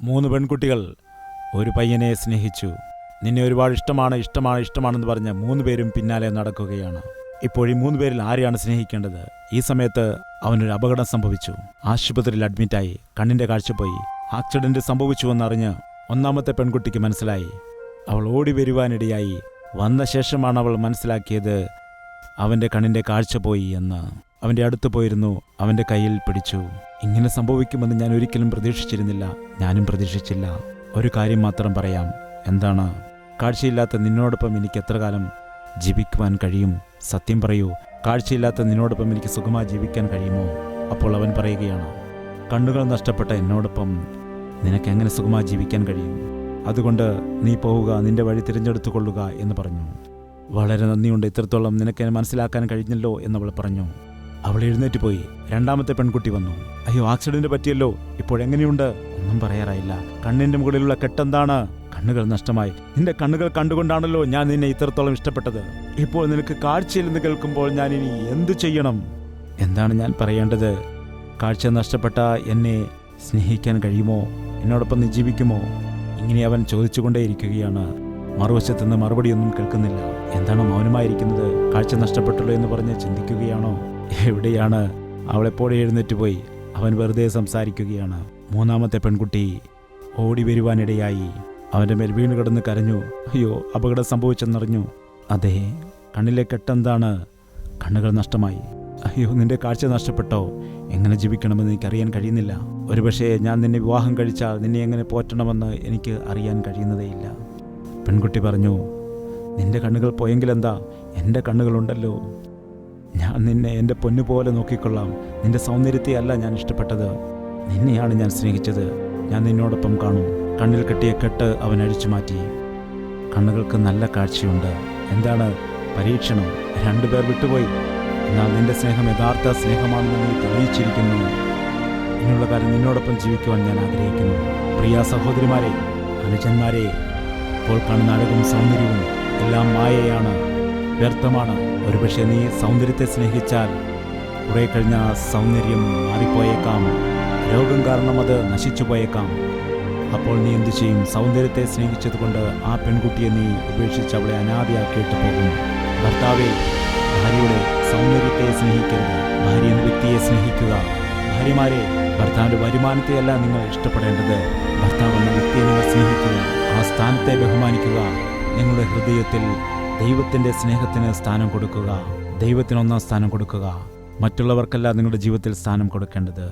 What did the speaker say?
3 പെൺകുട്ടികൾ ഒരു പയ്യനെ സ്നേഹിച്ചു. നിന്നെ ഒരുപാട് ഇഷ്ടമാണെന്ന് പറഞ്ഞ് 3 പേരും പിന്നാലെ നടക്കുകയാണ്. ഇപ്പോൾ ഈ 3 പേരിൽ ആരെയാണ് സ്നേഹിക്കേണ്ടത്? ഈ സമയത്ത് അവനൊരു അപകടം സംഭവിച്ചു. ആശുപത്രിയിൽ അഡ്മിറ്റായി. കണ്ണിന്റെ കാഴ്ച പോയി. ആക്സിഡന്റ് സംഭവിച്ചുവെന്നറിഞ്ഞ് 1ാമത്തെ പെൺകുട്ടിക്ക് മനസ്സിലായി. അവൾ ഓടി വരുവാനിടയായി. വന്ന ശേഷമാണ് അവൾ മനസ്സിലാക്കിയത് അവൻ്റെ കണ്ണിന്റെ കാഴ്ച പോയി എന്ന്. അവൻ്റെ അടുത്ത് പോയിരുന്നു, അവൻ്റെ കയ്യിൽ പിടിച്ചു. ഇങ്ങനെ സംഭവിക്കുമെന്ന് ഞാൻ ഒരിക്കലും പ്രതീക്ഷിച്ചിരുന്നില്ല. ഞാനും പ്രതീക്ഷിച്ചില്ല. ഒരു കാര്യം മാത്രം പറയാം. എന്താണ്? കാഴ്ചയില്ലാത്ത നിന്നോടൊപ്പം എനിക്ക് എത്ര കാലം ജീവിക്കുവാൻ കഴിയും? സത്യം പറയൂ, കാഴ്ചയില്ലാത്ത നിന്നോടൊപ്പം എനിക്ക് സുഖമായി ജീവിക്കാൻ കഴിയുമോ? അപ്പോൾ അവൻ പറയുകയാണ്, കണ്ണുകൾ നഷ്ടപ്പെട്ട എന്നോടൊപ്പം നിനക്ക് എങ്ങനെ സുഖമായി ജീവിക്കാൻ കഴിയും? അതുകൊണ്ട് നീ പോവുക, നിന്റെ വഴി തിരഞ്ഞെടുത്തു കൊള്ളുക എന്ന് പറഞ്ഞു. വളരെ നന്ദിയുണ്ട്, ഇത്രത്തോളം നിനക്ക് മനസ്സിലാക്കാൻ കഴിഞ്ഞല്ലോ എന്നവൾ പറഞ്ഞു. അവൾ എഴുന്നേറ്റ് പോയി. 2ാമത്തെ പെൺകുട്ടി വന്നു. അയ്യോ, ആക്സിഡന്റ് പറ്റിയല്ലോ, ഇപ്പോഴെങ്ങനെയുണ്ട്? ഒന്നും പറയാറായില്ല. കണ്ണിന്റെ മുകളിലുള്ള കെട്ടെന്താണ്? കണ്ണുകൾ നഷ്ടമായി. നിന്റെ കണ്ണുകൾ കണ്ടുകൊണ്ടാണല്ലോ ഞാൻ നിന്നെ ഇത്രത്തോളം ഇഷ്ടപ്പെട്ടത്. ഇപ്പോൾ നിനക്ക് കാഴ്ചയില്ലെന്ന് കേൾക്കുമ്പോൾ ഞാൻ ഇനി എന്തു ചെയ്യണം? എന്താണ് ഞാൻ പറയേണ്ടത്? കാഴ്ച നഷ്ടപ്പെട്ട എന്നെ സ്നേഹിക്കാൻ കഴിയുമോ? എന്നോടൊപ്പം നീ ജീവിക്കുമോ? ഇങ്ങനെ അവൻ ചോദിച്ചുകൊണ്ടേയിരിക്കുകയാണ്. മറുവശത്തുനിന്ന് മറുപടിയൊന്നും കേൾക്കുന്നില്ല. എന്താണ് മൗനമായിരിക്കുന്നത്? കാഴ്ച നഷ്ടപ്പെട്ടല്ലോ എന്ന് പറഞ്ഞ് ചിന്തിക്കുകയാണോ? എവിടെയാണ്? അവളെപ്പോഴും എഴുന്നേറ്റ് പോയി. അവൻ വെറുതെ സംസാരിക്കുകയാണ്. 3ാമത്തെ പെൺകുട്ടി ഓടി വരുവാനിടയായി. അവൻ്റെ മേൽ വീണ് കിടന്ന് കരഞ്ഞു. അയ്യോ, അപകടം സംഭവിച്ചെന്നറിഞ്ഞു. അതെ, കണ്ണിലെ കെട്ടെന്താണ്? കണ്ണുകൾ നഷ്ടമായി. അയ്യോ, നിന്റെ കാഴ്ച നഷ്ടപ്പെട്ടോ? എങ്ങനെ ജീവിക്കണമെന്ന് എനിക്കറിയാൻ കഴിയുന്നില്ല. ഒരുപക്ഷെ ഞാൻ നിന്നെ വിവാഹം കഴിച്ചാൽ നിന്നെ എങ്ങനെ പോറ്റണമെന്ന് എനിക്ക് അറിയാൻ കഴിയുന്നതേയില്ല. പെൺകുട്ടി പറഞ്ഞു, നിന്റെ കണ്ണുകൾ പോയെങ്കിലെന്താ? എൻ്റെ കണ്ണുകളുണ്ടല്ലോ. ഞാൻ നിന്നെ എൻ്റെ പൊന്നുപോലെ നോക്കിക്കൊള്ളാം. നിന്റെ സൗന്ദര്യത്തെയല്ല ഞാൻ ഇഷ്ടപ്പെട്ടത്, നിന്നെയാണ് ഞാൻ സ്നേഹിച്ചത്. ഞാൻ നിന്നോടൊപ്പം കാണും. കണ്ണിൽ കെട്ടിയ കെട്ട് അവൻ അഴിച്ചു മാറ്റി. കണ്ണുകൾക്ക് നല്ല കാഴ്ചയുണ്ട്. എന്താണ് പരീക്ഷണം? 2 പേർ വിട്ടുപോയി. എന്നാൽ നിന്റെ സ്നേഹം യഥാർത്ഥ സ്നേഹമാണെന്ന് നീ തെളിയിച്ചിരിക്കുന്നു. ഇനിയുള്ള കാലം നിന്നോടൊപ്പം ജീവിക്കുവാൻ ഞാൻ ആഗ്രഹിക്കുന്നു. പ്രിയ സഹോദരിമാരെ, അനുജന്മാരെ, ഇപ്പോൾ കാണുന്ന അഴകും സൗന്ദര്യവും എല്ലാം മായയാണ്, വ്യർത്ഥമാണ്. ഒരുപക്ഷെ നീ സൗന്ദര്യത്തെ സ്നേഹിച്ചാൽ കുറെ കഴിഞ്ഞ സൗന്ദര്യം മാറിപ്പോയേക്കാം. രോഗം കാരണം അത് നശിച്ചു പോയേക്കാം. അപ്പോൾ നീ എന്തു ചെയ്യും? സൗന്ദര്യത്തെ സ്നേഹിച്ചതുകൊണ്ട് ആ പെൺകുട്ടിയെ നീ ഉപേക്ഷിച്ച് അവളെ അനാഥയാക്കിയിട്ട് പോകും. ഭർത്താവെ, ഭാര്യയുടെ സൗന്ദര്യത്തെ സ്നേഹിക്കരുത്, ഭാര്യ എന്ന വ്യക്തിയെ സ്നേഹിക്കുക. ഭാര്യമാരെ, ഭർത്താവിൻ്റെ വരുമാനത്തെയല്ല നിങ്ങൾ ഇഷ്ടപ്പെടേണ്ടത്, ഭർത്താവ് എന്ന വ്യക്തിയെ നിങ്ങൾ സ്നേഹിക്കുക. ആ സ്ഥാനത്തെ ബഹുമാനിക്കുക. നിങ്ങളുടെ ഹൃദയത്തിൽ ദൈവത്തിൻ്റെ സ്നേഹത്തിന് സ്ഥാനം കൊടുക്കുക. ദൈവത്തിന് 1ാം സ്ഥാനം കൊടുക്കുക. മറ്റുള്ളവർക്കല്ല നിങ്ങളുടെ ജീവിതത്തിൽ സ്ഥാനം കൊടുക്കേണ്ടത്.